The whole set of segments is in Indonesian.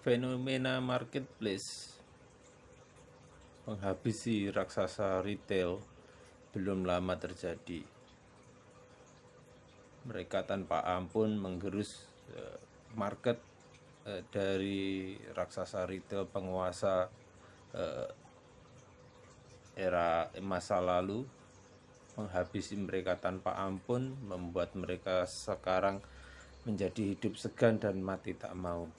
Fenomena marketplace menghabisi raksasa retail belum lama terjadi. Mereka tanpa ampun menggerus market dari raksasa retail penguasa era masa lalu, menghabisi mereka tanpa ampun, membuat mereka sekarang menjadi hidup segan dan mati tak mau.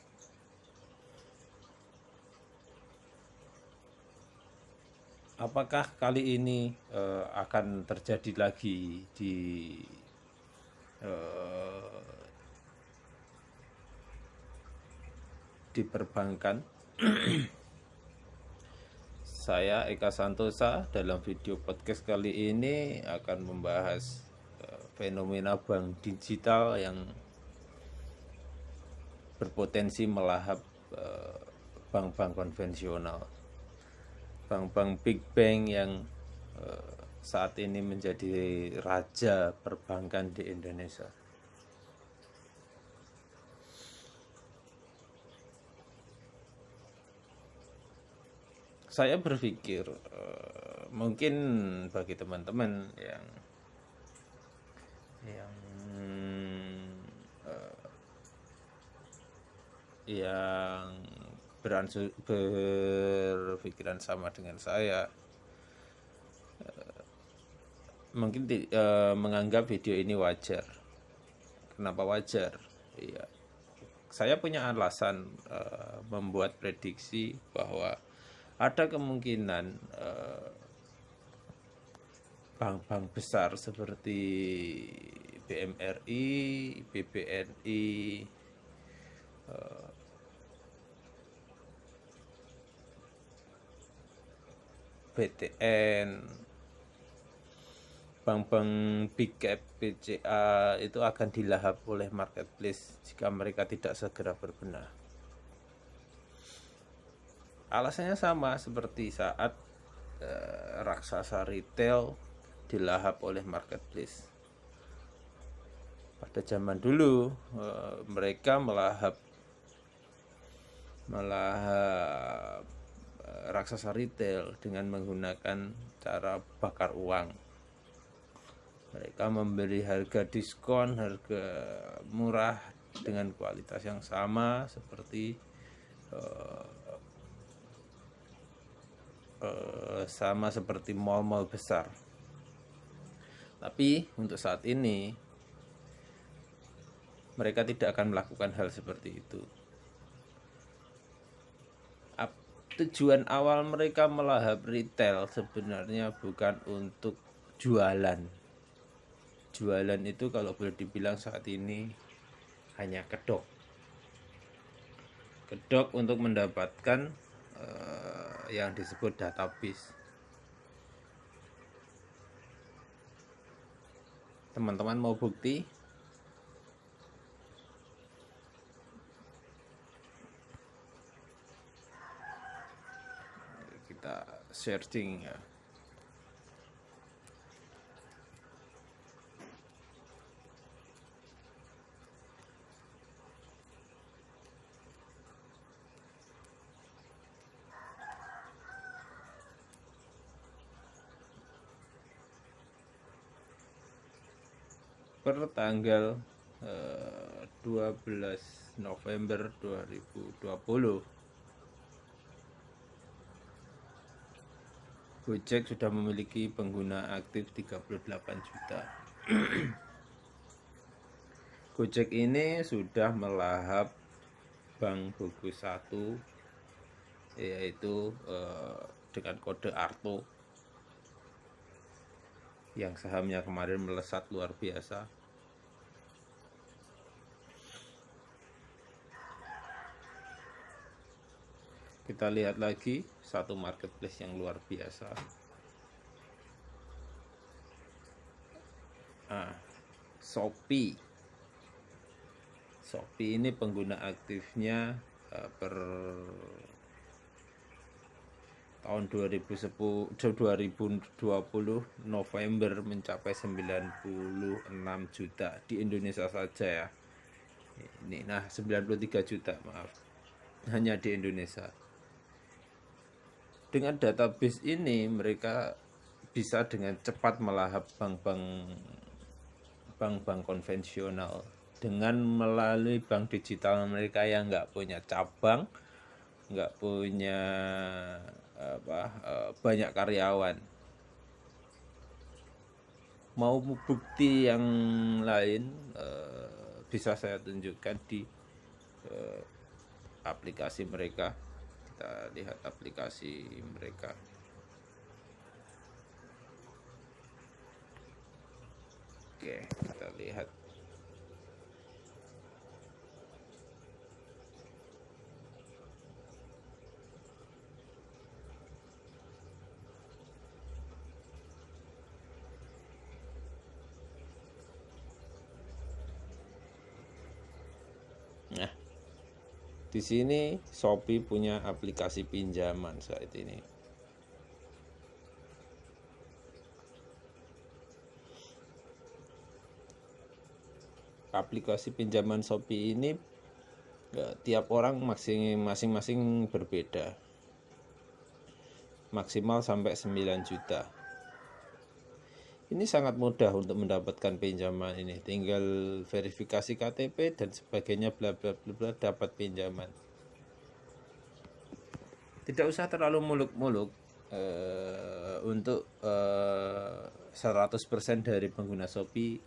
Apakah kali ini akan terjadi lagi di perbankan? Saya Eka Santosa dalam video podcast kali ini akan membahas fenomena bank digital yang berpotensi melahap bank-bank konvensional. Bank-bank big bank yang saat ini menjadi raja perbankan di Indonesia. Saya berpikir mungkin bagi teman-teman yang berpikiran sama dengan saya, mungkin menganggap video ini wajar. Kenapa wajar? Ya, saya punya alasan membuat prediksi bahwa ada kemungkinan bank-bank besar seperti BMRI, BBNI, BTN, bank-bank big cap BCA itu akan dilahap oleh marketplace jika mereka tidak segera berbenah. Alasannya sama seperti saat raksasa retail dilahap oleh marketplace. Pada zaman dulu mereka melahap raksasa retail dengan menggunakan cara bakar uang. Mereka memberi harga diskon, harga murah dengan kualitas yang sama seperti mal-mal besar. Tapi untuk saat ini mereka tidak akan melakukan hal seperti itu. Tujuan awal mereka melahap retail sebenarnya bukan untuk jualan. Jualan itu kalau boleh dibilang saat ini hanya kedok untuk mendapatkan yang disebut database. Teman-teman mau bukti? Kita searching ya. Per tanggal 12 November 2020, Gojek sudah memiliki pengguna aktif 38 juta. Gojek ini sudah melahap Bank Bogo 1, yaitu dengan kode ARTO, yang sahamnya kemarin melesat luar biasa. Kita lihat lagi satu marketplace yang luar biasa. Shopee. Shopee ini pengguna aktifnya per tahun 2020 November mencapai 96 juta di Indonesia saja ya. Ini 93 juta, maaf. hanya di Indonesia. Dengan database ini mereka bisa dengan cepat melahap bank-bank konvensional dengan melalui bank digital mereka yang nggak punya cabang, nggak punya banyak karyawan. Mau bukti yang lain bisa saya tunjukkan di aplikasi mereka. Kita lihat aplikasi mereka. Oke, kita lihat. Nah, di sini Shopee punya aplikasi pinjaman saat ini. Aplikasi pinjaman Shopee ini tiap orang masing-masing berbeda. Maksimal sampai 9 juta. Ini sangat mudah untuk mendapatkan pinjaman ini. Tinggal verifikasi KTP dan sebagainya bla bla bla, bla dapat pinjaman. Tidak usah terlalu muluk-muluk untuk 100% dari pengguna Shopee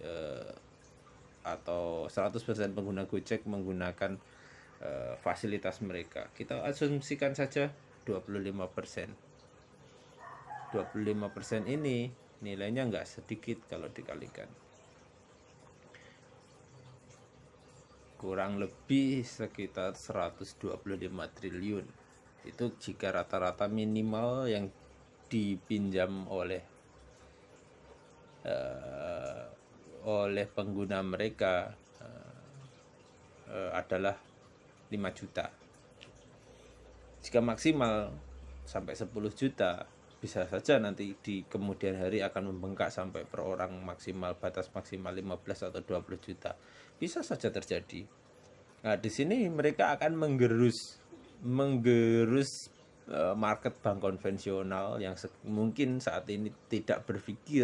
atau 100% pengguna Gojek menggunakan fasilitas mereka. Kita asumsikan saja 25%. 25% ini nilainya nggak sedikit kalau dikalikan. Kurang lebih sekitar 125 triliun. Itu jika rata-rata minimal yang dipinjam oleh pengguna mereka adalah 5 juta. Jika maksimal sampai 10 juta, bisa saja nanti di kemudian hari akan membengkak sampai per orang batas maksimal 15 atau 20 juta. Bisa saja terjadi. Nah, di sini mereka akan menggerus market bank konvensional yang mungkin saat ini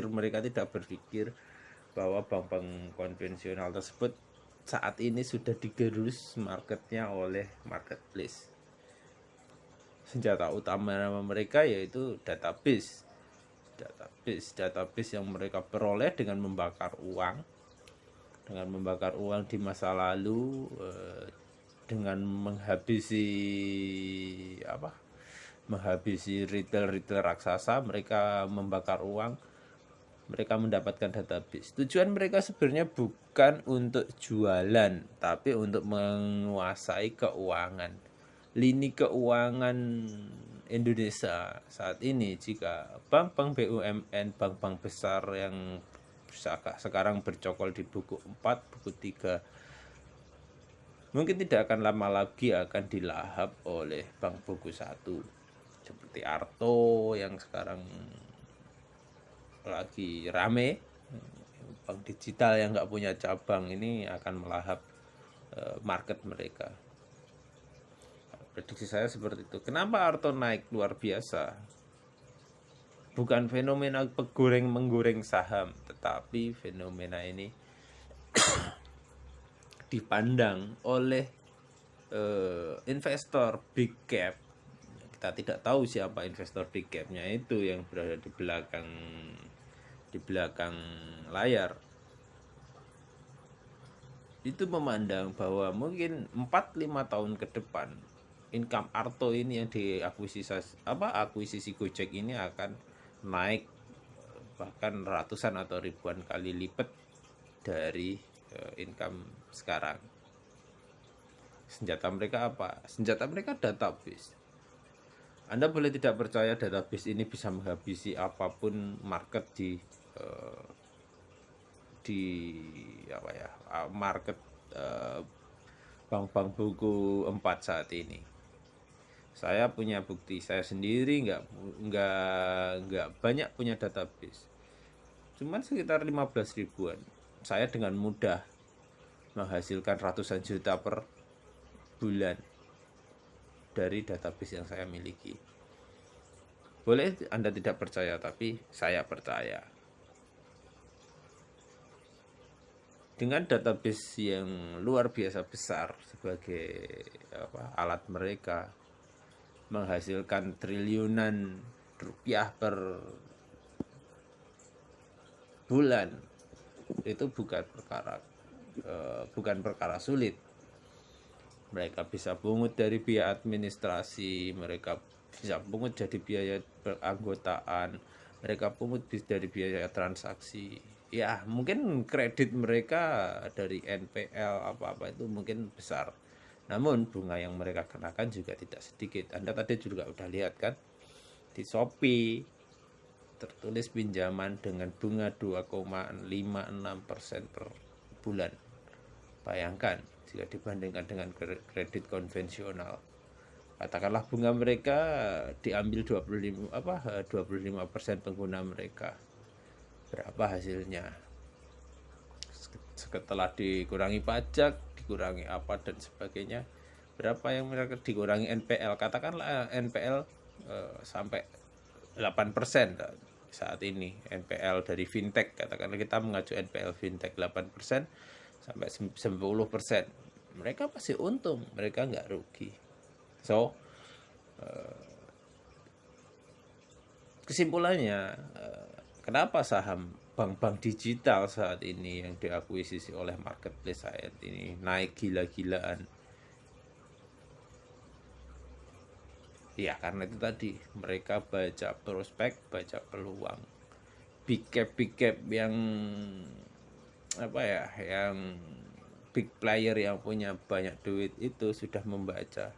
mereka tidak berpikir bahwa bank-bank konvensional tersebut saat ini sudah digerus marketnya oleh marketplace. Senjata utama mereka yaitu database yang mereka peroleh dengan membakar uang di masa lalu, dengan menghabisi retail raksasa. Mereka membakar uang, mereka mendapatkan database. Tujuan mereka sebenarnya bukan untuk jualan, tapi untuk menguasai keuangan. Lini keuangan Indonesia saat ini, jika bank-bank BUMN, bank-bank besar yang sekarang bercokol di buku 4, buku 3, mungkin tidak akan lama lagi akan dilahap oleh bank buku 1 seperti Arto yang sekarang lagi rame. Bank digital yang nggak punya cabang ini akan melahap market mereka. Prediksi saya seperti itu. Kenapa Arto naik luar biasa? Bukan fenomena menggoreng saham, tetapi fenomena ini dipandang oleh investor big cap. Kita tidak tahu siapa investor big capnya itu yang berada di belakang layar. Itu memandang bahwa mungkin 4-5 tahun ke depan income Arto ini yang akuisisi Gojek ini akan naik bahkan ratusan atau ribuan kali lipat dari income sekarang. Senjata mereka apa? Senjata mereka database. Anda boleh tidak percaya database ini bisa menghabisi apapun market market bank-bank buku 4 saat ini. Saya punya bukti, saya sendiri nggak banyak punya database, cuman sekitar 15 ribuan. Saya dengan mudah menghasilkan ratusan juta per bulan. dari database yang saya miliki. Boleh Anda tidak percaya, tapi saya percaya. Dengan database yang luar biasa besar sebagai alat mereka menghasilkan triliunan rupiah per bulan, itu bukan perkara sulit. Mereka bisa pungut dari biaya administrasi, mereka bisa pungut dari biaya peranggotaan, mereka pungut dari biaya transaksi. Ya, mungkin kredit mereka dari NPL apa-apa itu mungkin besar. Namun bunga yang mereka kenakan juga tidak sedikit. Anda tadi juga udah lihat kan, di Shopee tertulis pinjaman dengan bunga 2,56% per bulan. Bayangkan jika dibandingkan dengan kredit konvensional. Katakanlah bunga mereka diambil 25% pengguna mereka. Berapa hasilnya? Setelah dikurangi pajak, dikurangi apa dan sebagainya, berapa yang mereka dikurangi NPL? Katakanlah NPL sampai 8% saat ini NPL dari fintech. Katakanlah kita mengacu NPL fintech 8% sampai 10%, mereka pasti untung, mereka nggak rugi. So kesimpulannya, kenapa saham bank-bank digital saat ini yang diakuisisi oleh marketplace saat ini naik gila-gilaan? Ya karena itu tadi, mereka baca prospek, baca peluang. Big cap yang yang big player yang punya banyak duit itu sudah membaca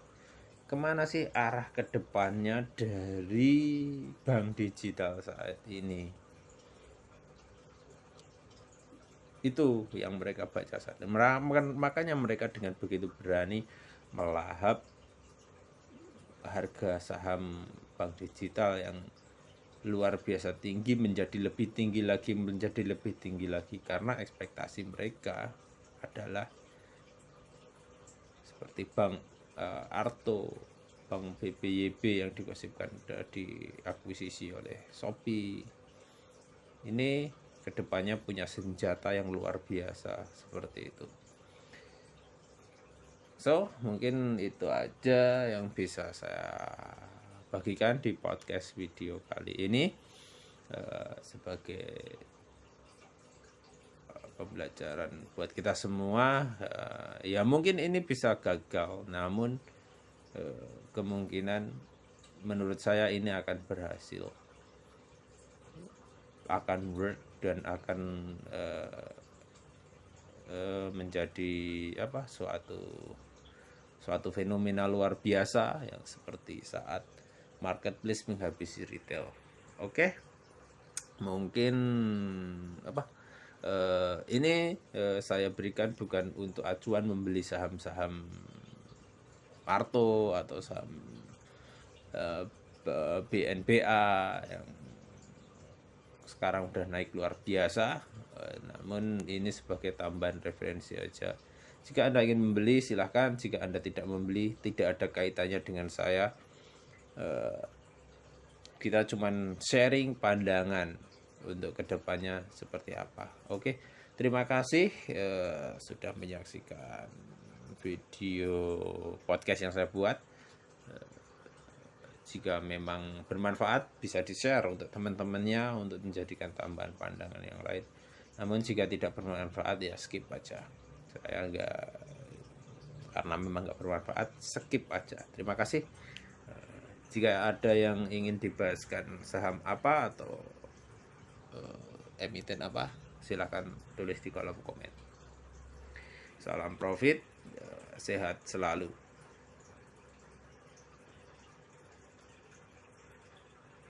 kemana sih arah kedepannya dari bank digital saat ini. Itu yang mereka baca saat ini. Makanya mereka dengan begitu berani melahap harga saham bank digital yang luar biasa tinggi menjadi lebih tinggi lagi karena ekspektasi mereka adalah seperti bank Arto, bank BPYB yang digosipkan diakuisisi oleh Shopee. Ini kedepannya punya senjata yang luar biasa seperti itu. So, mungkin itu aja yang bisa saya bagikan di podcast video kali ini sebagai pembelajaran buat kita semua. Ya mungkin ini bisa gagal, namun kemungkinan menurut saya ini akan berhasil, akan work dan akan menjadi suatu fenomena luar biasa yang seperti saat marketplace menghabisi retail. Oke, mungkin ini saya berikan bukan untuk acuan membeli saham-saham Parto atau saham BNBA yang sekarang udah naik luar biasa, namun ini sebagai tambahan referensi aja. Jika Anda ingin membeli silahkan, jika Anda tidak membeli tidak ada kaitannya dengan saya. Kita cuman sharing pandangan untuk kedepannya seperti apa. Oke, terima kasih sudah menyaksikan video podcast yang saya buat. Jika memang bermanfaat bisa di-share untuk teman-temannya untuk menjadikan tambahan pandangan yang lain. Namun jika tidak bermanfaat ya skip aja. Saya karena memang nggak bermanfaat, skip aja. Terima kasih. Jika ada yang ingin dibahaskan saham apa atau emiten apa, silakan tulis di kolom komen. Salam profit, sehat selalu.